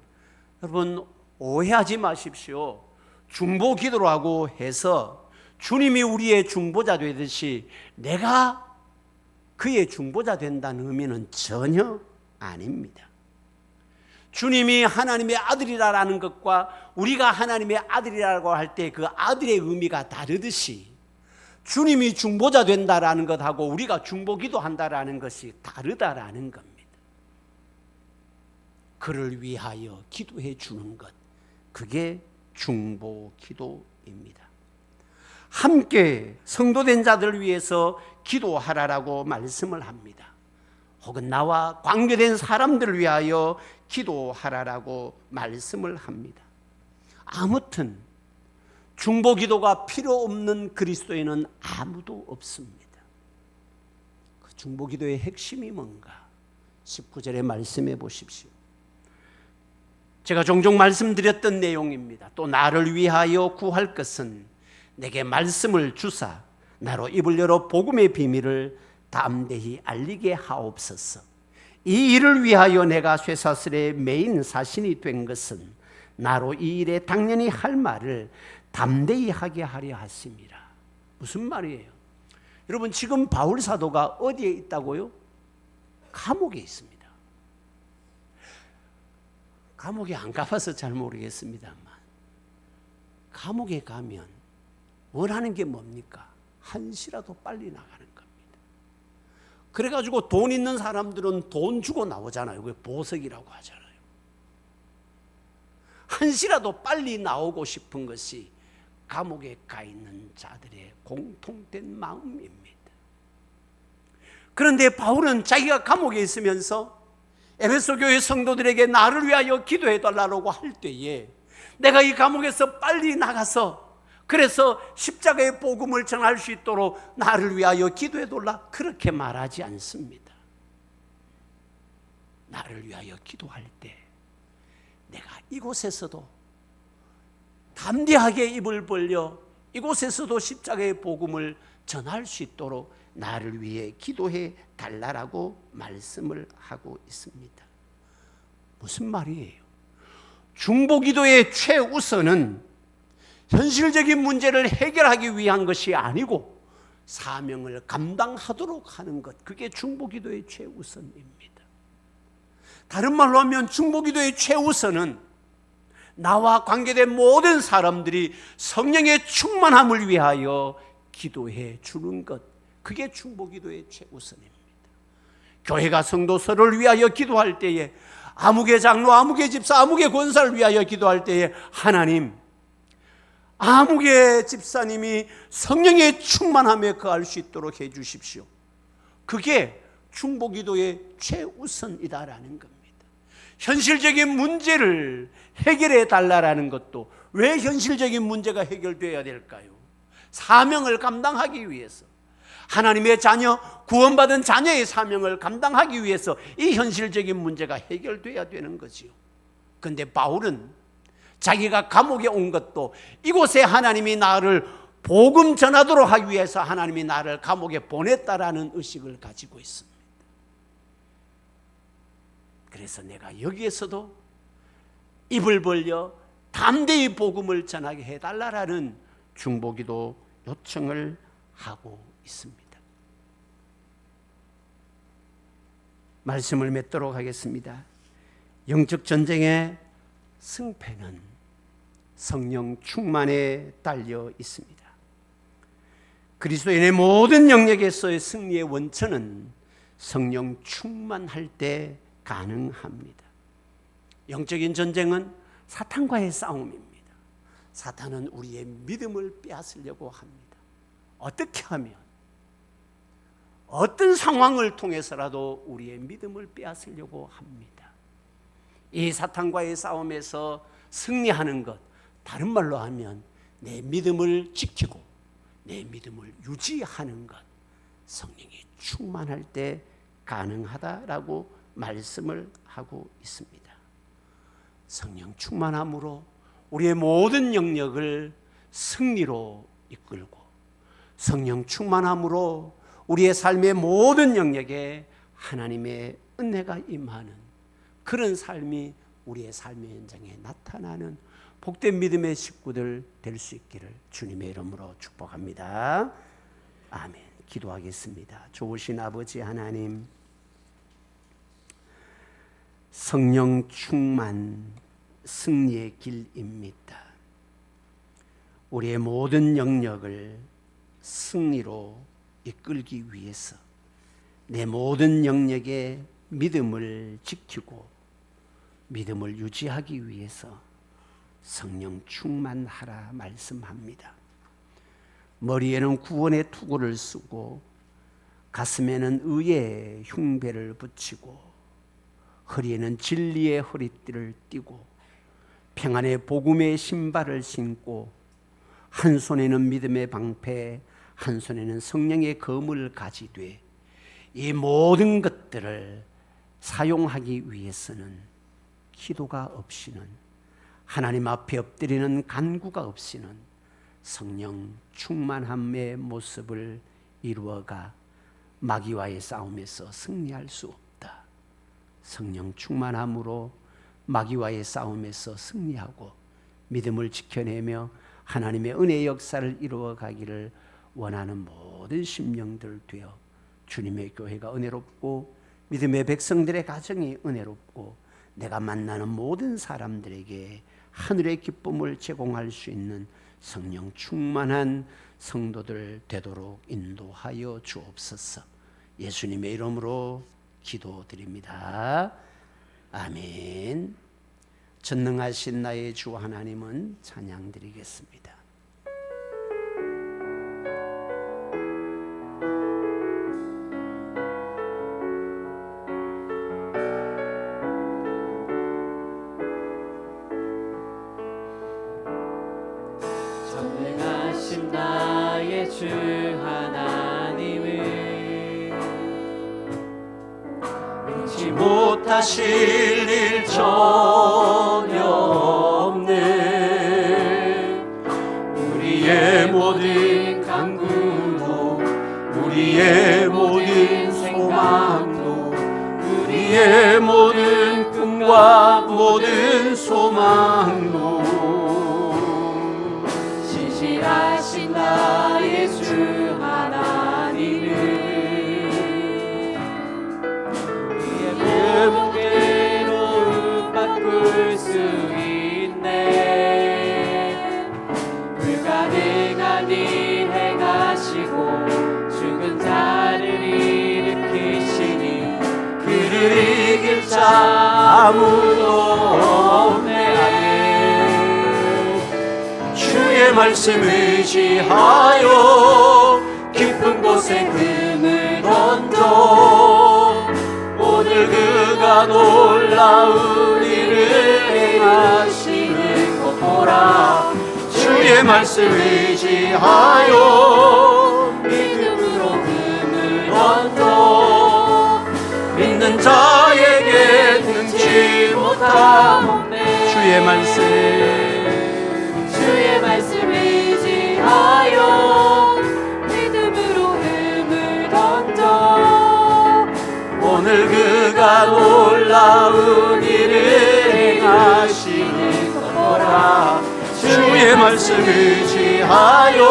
여러분 오해하지 마십시오. 중보 기도라고 해서 주님이 우리의 중보자 되듯이 내가 그의 중보자 된다는 의미는 전혀 아닙니다. 주님이 하나님의 아들이라는 것과 우리가 하나님의 아들이라고 할 때 그 아들의 의미가 다르듯이 주님이 중보자 된다라는 것하고 우리가 중보 기도한다라는 것이 다르다라는 겁니다. 그를 위하여 기도해 주는 것, 그게 중보 기도입니다. 함께 성도된 자들을 위해서 기도하라라고 말씀을 합니다. 혹은 나와 관계된 사람들을 위하여 기도하라라고 말씀을 합니다. 아무튼 중보 기도가 필요 없는 그리스도인은 아무도 없습니다. 그 중보 기도의 핵심이 뭔가? 19절에 말씀해 보십시오. 제가 종종 말씀드렸던 내용입니다. 또 나를 위하여 구할 것은 내게 말씀을 주사 나로 입을 열어 복음의 비밀을 담대히 알리게 하옵소서. 이 일을 위하여 내가 쇠사슬에 매인 사신이 된 것은 나로 이 일에 당연히 할 말을 담대히 하게 하려 하심이라. 무슨 말이에요? 여러분 지금 바울 사도가 어디에 있다고요? 감옥에 있습니다. 감옥에 안 가봐서 잘 모르겠습니다만 감옥에 가면 원하는 게 뭡니까? 한시라도 빨리 나가는 겁니다. 그래가지고 돈 있는 사람들은 돈 주고 나오잖아요. 그게 보석이라고 하잖아요. 한시라도 빨리 나오고 싶은 것이 감옥에 가 있는 자들의 공통된 마음입니다. 그런데 바울은 자기가 감옥에 있으면서 에베소 교회 성도들에게 나를 위하여 기도해 달라고 할 때에 내가 이 감옥에서 빨리 나가서 그래서 십자가의 복음을 전할 수 있도록 나를 위하여 기도해 달라 그렇게 말하지 않습니다. 나를 위하여 기도할 때 내가 이곳에서도 담대하게 입을 벌려 이곳에서도 십자가의 복음을 전할 수 있도록 나를 위해 기도해 달라고 말씀을 하고 있습니다. 무슨 말이에요? 중보기도의 최우선은 현실적인 문제를 해결하기 위한 것이 아니고 사명을 감당하도록 하는 것, 그게 중보기도의 최우선입니다. 다른 말로 하면 중보기도의 최우선은 나와 관계된 모든 사람들이 성령의 충만함을 위하여 기도해 주는 것, 그게 중보기도의 최우선입니다. 교회가 성도서를 위하여 기도할 때에 아무개 장로, 아무개 집사, 아무개 권사를 위하여 기도할 때에 하나님, 아무개 집사님이 성령의 충만함에 거할 수 있도록 해 주십시오. 그게 중보기도의 최우선이다라는 겁니다. 현실적인 문제를 해결해 달라라는 것도 왜 현실적인 문제가 해결되어야 될까요? 사명을 감당하기 위해서, 하나님의 자녀, 구원받은 자녀의 사명을 감당하기 위해서 이 현실적인 문제가 해결되어야 되는 거지요. 그런데 바울은 자기가 감옥에 온 것도 이곳에 하나님이 나를 복음 전하도록 하기 위해서 하나님이 나를 감옥에 보냈다라는 의식을 가지고 있습니다. 그래서 내가 여기에서도 입을 벌려 담대히 복음을 전하게 해달라라는 중보기도 요청을 하고 있습니다. 말씀을 맺도록 하겠습니다. 영적 전쟁의 승패는 성령 충만에 달려 있습니다. 그리스도인의 모든 영역에서의 승리의 원천은 성령 충만할 때 가능합니다. 영적인 전쟁은 사탄과의 싸움입니다. 사탄은 우리의 믿음을 빼앗으려고 합니다. 어떻게 하면, 어떤 상황을 통해서라도 우리의 믿음을 빼앗으려고 합니다. 이 사탄과의 싸움에서 승리하는 것, 다른 말로 하면 내 믿음을 지키고 내 믿음을 유지하는 것, 성령이 충만할 때 가능하다라고 말씀을 하고 있습니다. 성령 충만함으로 우리의 모든 영역을 승리로 이끌고, 성령 충만함으로 우리의 삶의 모든 영역에 하나님의 은혜가 임하는 그런 삶이 우리의 삶의 현장에 나타나는 복된 믿음의 식구들 될 수 있기를 주님의 이름으로 축복합니다. 아멘. 기도하겠습니다. 좋으신 아버지 하나님, 성령 충만 승리의 길입니다. 우리의 모든 영역을 승리로 이끌기 위해서 내 모든 영역에 믿음을 지키고 믿음을 유지하기 위해서 성령 충만하라 말씀합니다. 머리에는 구원의 투구를 쓰고 가슴에는 의의 흉배를 붙이고 허리에는 진리의 허리띠를 띠고 평안의 복음의 신발을 신고 한 손에는 믿음의 방패, 한 손에는 성령의 검을 가지되 이 모든 것들을 사용하기 위해서는 기도가 없이는, 하나님 앞에 엎드리는 간구가 없이는 성령 충만함의 모습을 이루어가 마귀와의 싸움에서 승리할 수 없다. 성령 충만함으로 마귀와의 싸움에서 승리하고 믿음을 지켜내며 하나님의 은혜의 역사를 이루어가기를 원하는 모든 심령들 되어 주님의 교회가 은혜롭고 믿음의 백성들의 가정이 은혜롭고 내가 만나는 모든 사람들에게 하늘의 기쁨을 제공할 수 있는 성령 충만한 성도들 되도록 인도하여 주옵소서. 예수님의 이름으로 기도드립니다. 아멘. 전능하신 나의 주 하나님은 찬양드리겠습니다. 전능하신 나의 주 하나님은 잊지 못하실 일 전혀 없네. 우리의 모든 간구도 우리의 모든 소망도 우리의 모든 꿈과 모든 소망도 신실하신 나의 주 하나님은 우리의 모든 괴로움 바꿀 수 있네. 불가능한 일 행하시고 죽은 자를 일으키시니 그를 이길 자 아무도 없네. 주의 말씀 의지하여 깊은 곳에 금을 던져 오늘 그가 놀라운 일을 행하시는 것 보라. 주의 말씀 의지하여 믿음으로 금을 던져 믿는 자에게 등지 못함. 주의 말씀 주의 말씀 의지하여 놀라운 일을 행하시니라. 주의 말씀 의지하여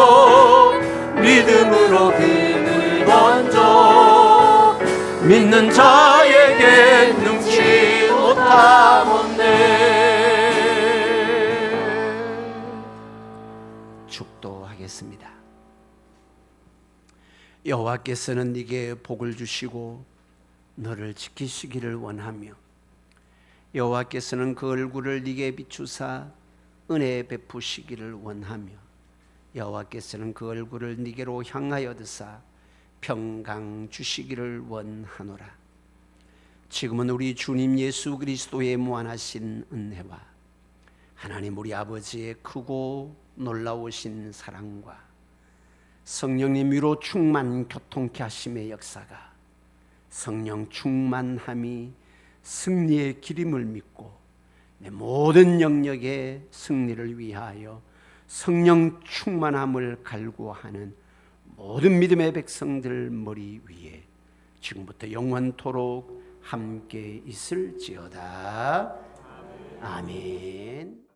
믿음으로 금을 던져 믿는 자에게 능치 못하겠네. 축도하겠습니다. 여호와께서는 네게 복을 주시고 너를 지키시기를 원하며 여호와께서는 그 얼굴을 네게 비추사 은혜 베푸시기를 원하며 여호와께서는 그 얼굴을 네게로 향하여 드사 평강 주시기를 원하노라. 지금은 우리 주님 예수 그리스도의 무한하신 은혜와 하나님 우리 아버지의 크고 놀라우신 사랑과 성령님 위로 충만 교통케 하심의 역사가 성령 충만함이 승리의 기림을 믿고 내 모든 영역의 승리를 위하여 성령 충만함을 갈구하는 모든 믿음의 백성들 머리 위에 지금부터 영원토록 함께 있을지어다. 아멘.